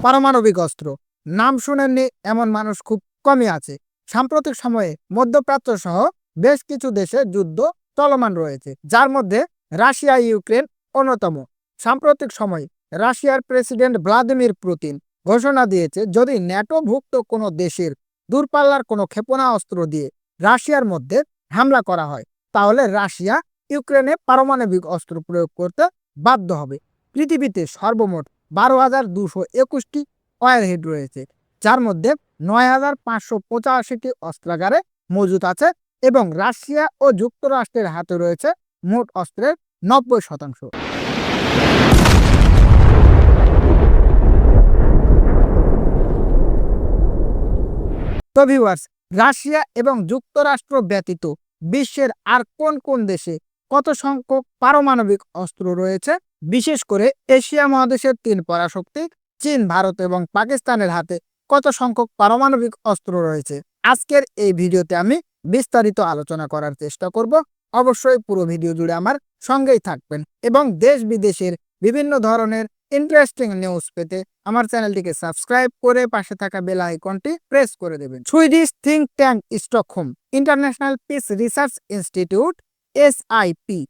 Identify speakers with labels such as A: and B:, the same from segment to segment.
A: পারমাণবিক অস্ত্র নাম শুনেননি এমন মানুষ খুব কমই আছে। সাম্প্রতিক সময়ে মধ্যপ্রাচ্য সহ বেশ কিছু দেশে যুদ্ধ চলমান রয়েছে, যার মধ্যে রাশিয়া ইউক্রেন অন্যতম। সাম্প্রতিক সময়ে রাশিয়ার প্রেসিডেন্ট ভ্লাদিমির পুতিন ঘোষণা দিয়েছে, যদি ন্যাটোভুক্ত কোনো দেশের দূরপাল্লার কোনো ক্ষেপণাস্ত্র দিয়ে রাশিয়ার মধ্যে হামলা করা হয়, তাহলে রাশিয়া ইউক্রেনে পারমাণবিক অস্ত্র প্রয়োগ করতে বাধ্য হবে। পৃথিবীতে সর্বমোট 12,221টি ওয়ারহেড রয়েছে, যার মধ্যে 9,585টি অস্ত্রাগারে মজুত আছে এবং রাশিয়া ও যুক্তরাষ্ট্রের হাতে রয়েছে মোট অস্ত্রের 90%। তো ভিউয়ার্স, রাশিয়া এবং যুক্তরাষ্ট্র ব্যতীত বিশ্বের আর কোন কোন দেশে কত সংখ্যক পারমাণবিক অস্ত্র রয়েছে? বিশেষ করে এশিয়া মহাদেশের তিন পরাশক্তি চীন, ভারত এবং পাকিস্তানের হাতে কত সংখ্যক পারমাণবিক অস্ত্র রয়েছে? আজকের এই ভিডিওতে আমি বিস্তারিত আলোচনা করার চেষ্টা করব। অবশ্যই পুরো ভিডিও জুড়ে আমার সঙ্গেই থাকবেন এবং দেশ বিদেশের বিভিন্ন ধরনের ইন্টারেস্টিং নিউজ পেতে আমার চ্যানেলটিকে সাবস্ক্রাইব করে পাশে থাকা বেল আইকনটি প্রেস করে দেবেন। Swedish think tank Stockholm international piece research institute SIPRI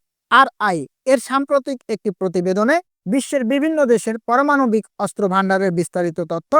A: এর সাম্প্রতিক একটি প্রতিবেদনে বিশ্বের বিভিন্ন দেশের পারমাণবিক অস্ত্র ভান্ডারের বিস্তারিত তথ্য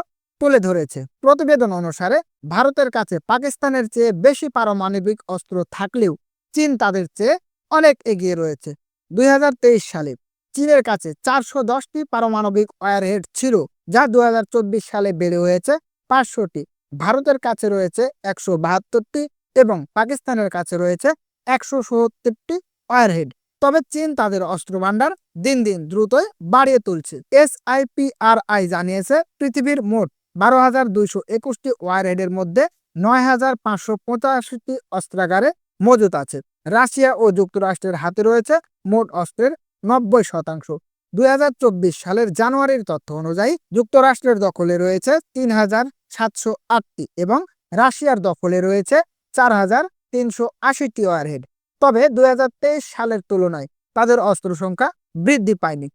A: তুলে ধরেছে। প্রতিবেদন অনুসারে ভারতের কাছে পাকিস্তানের চেয়ে বেশি পারমাণবিক অস্ত্র থাকলেও চীন তাদের চেয়ে অনেক এগিয়ে রয়েছে। 2023 সালে চীনের কাছে 410টি পারমাণবিক ওয়ারহেড ছিল, যা 2024 সালে বেড়ে হয়েছে 500টি। ভারতের কাছে রয়েছে 172টি এবং পাকিস্তানের কাছে রয়েছে 177টি ওয়ারহেড। তবে চীন তাদের অস্ত্র ভান্ডার দিন দিন দ্রুতই বাড়িয়ে তুলছে। SIPRI জানিয়েছে, পৃথিবীর মোট 12,221টি ওয়ারহেডের মধ্যে 9,585টি অস্ত্রাগারে মজুত আছে। রাশিয়া ও যুক্তরাষ্ট্রের হাতে রয়েছে মোট অস্ত্রের 90%। 2024 সালের জানুয়ারির তথ্য অনুযায়ী যুক্তরাষ্ট্রের দখলে রয়েছে 3,708টি এবং রাশিয়ার দখলে রয়েছে 4,380টি ওয়ারহেড। তবে 2023 সালের তুলনায় তাদের অস্ত্র সংখ্যা বৃদ্ধি পায়নি।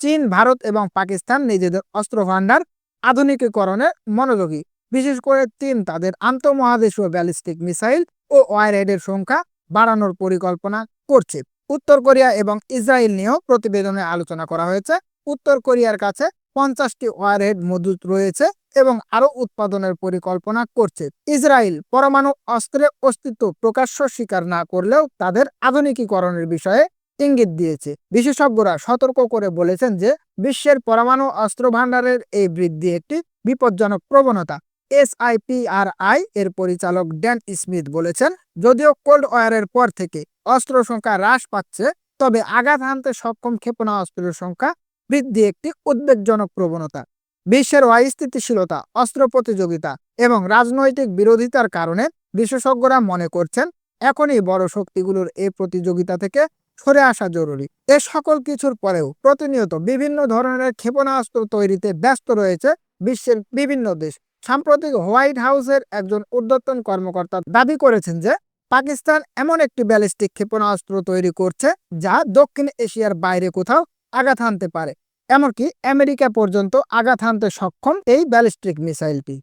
A: চীন, ভারত এবং পাকিস্তান নিজেদের অস্ত্র ভান্ডার আধুনিকীকরণে মনোযোগী। বিশেষ করে চীন তাদের আন্তঃমহাদেশীয় ব্যালিস্টিক মিসাইল ও ওয়ারহেডের সংখ্যা বাড়ানোর পরিকল্পনা করছে। উত্তর কোরিয়া এবং ইসরায়েল নিয়েও প্রতিবেদনে আলোচনা করা হয়েছে। উত্তর কোরিয়ার কাছে 50টি ওয়ারহেড মজুত রয়েছে এবং আরও উৎপাদনের পরিকল্পনা করছে। ইসরায়েল পরমাণু অস্ত্রের অস্তিত্ব প্রকাশ্য স্বীকার না করলেও তাদের আধুনিকীকরণের বিষয়ে ইঙ্গিত দিয়েছে। বিশেষজ্ঞরা সতর্ক করে বলেছেন যে বিশ্বের পরমাণু অস্ত্র ভান্ডারের এই বৃদ্ধি একটি বিপজ্জনক প্রবণতা। SIPRI এর পরিচালক ড্যান স্মিথ বলেছেন, যদিও কোল্ড ওয়ারের পর থেকে অস্ত্র সংখ্যা হ্রাস পাচ্ছে, তবে আঘাত হানতে সক্ষম ক্ষেপণাস্ত্রের সংখ্যা বৃদ্ধি একটি উদ্বেগজনক প্রবণতা। বিশ্বের অস্থিতিশীলতা, অস্ত্র প্রতিযোগিতা এবং রাজনৈতিক বিরোধিতার কারণে বিশেষজ্ঞরা মনে করছেন এখনই বড় শক্তিগুলোর এই প্রতিযোগিতা থেকে সরে আসা জরুরি। এ সকল কিছুর পরেও প্রতিনিয়ত বিভিন্ন ধরনের ক্ষেপণাস্ত্র তৈরিতে ব্যস্ত রয়েছে বিশ্বের বিভিন্ন দেশ। সাম্প্রতিক হোয়াইট হাউসের একজন ঊর্ধ্বতন কর্মকর্তা দাবি করেছেন যে পাকিস্তান এমন একটি ব্যালিস্টিক ক্ষেপণাস্ত্র তৈরি করছে যা দক্ষিণ এশিয়ার বাইরে কোথাও আঘাত হানতে পারে। এমনকি আমেরিকা পর্যন্ত আঘাত হানতে সক্ষম এই ব্যালিস্টিক মিসাইলটি।